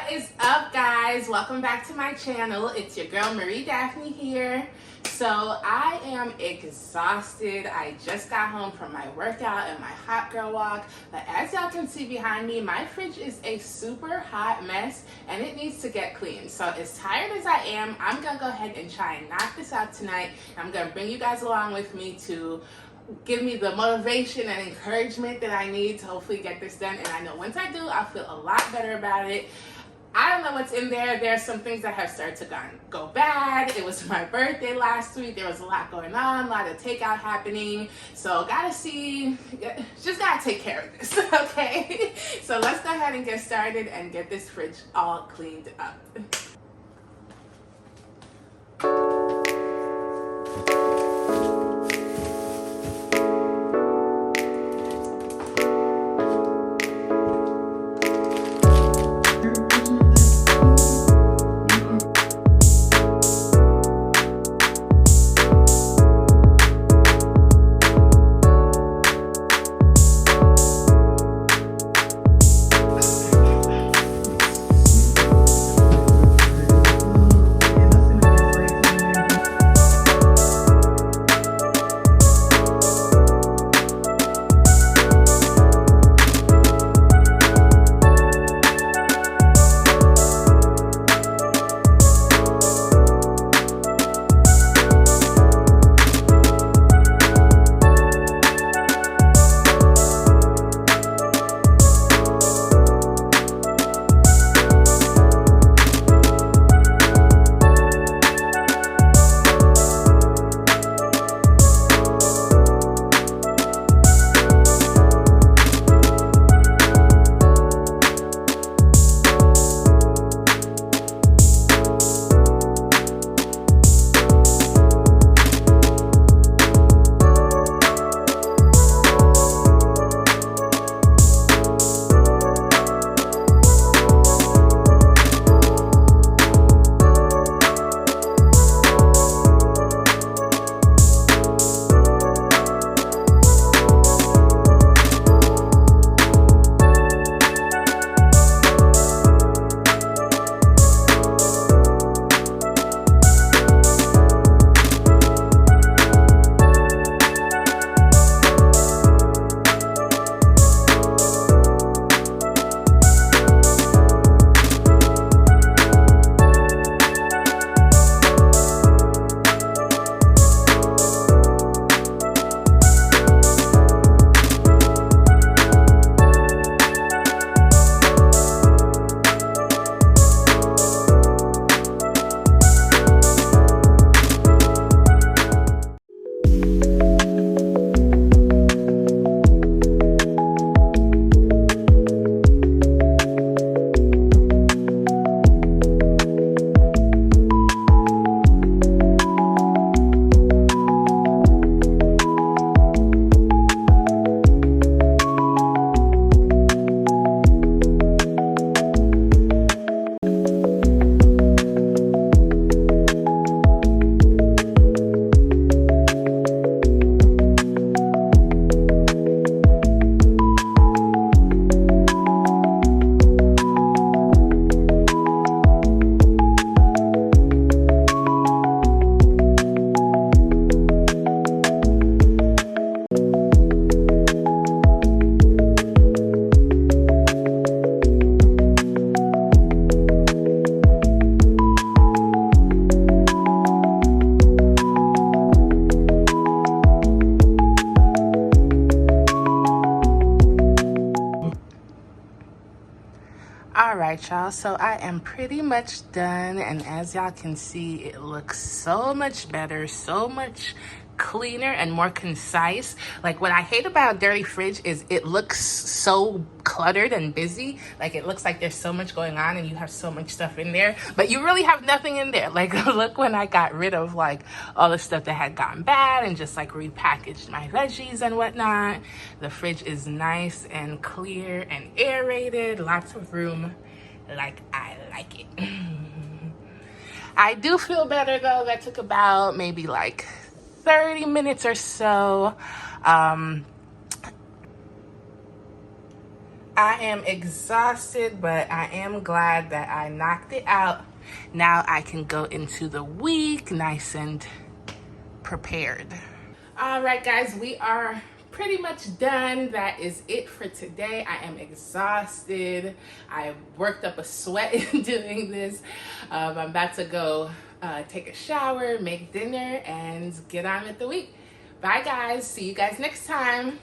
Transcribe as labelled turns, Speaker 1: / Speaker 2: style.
Speaker 1: What is up, guys? Welcome back to my channel. It's your girl Marie Daphne here. So I am exhausted. I just got home from my workout and my hot girl walk, but as y'all can see behind me, my fridge is a super hot mess and it needs to get clean. So as tired as I am, I'm gonna go ahead and try and knock this out tonight. I'm gonna bring you guys along with me to give me the motivation and encouragement that I need to hopefully get this done. And I know once I do, I'll feel a lot better about it. I don't know what's in there. There's some things that have started to go bad. It was my birthday last week. There was a lot going on, a lot of takeout happening. So just gotta take care of this, okay? So let's go ahead and get started and get this fridge all cleaned up. Alright, y'all, so I am pretty much done, and as y'all can see, it looks so much better, so much cleaner and more concise. Like, what I hate about a dirty fridge is it looks so cluttered and busy. Like, it looks like there's so much going on and you have so much stuff in there, but you really have nothing in there. Like, look, when I got rid of like all the stuff that had gone bad and just like repackaged my veggies and whatnot, the fridge is nice and clear and aerated, lots of room. Like, I like it. I do feel better though. That took about maybe like 30 minutes or so. I am exhausted, but I am glad that I knocked it out. Now I can go into the week nice and prepared. All right, guys, we are pretty much done. That is it for today. I am exhausted. I worked up a sweat in doing this. I'm about to go take a shower, make dinner, and get on with the week. Bye, guys. See you guys next time.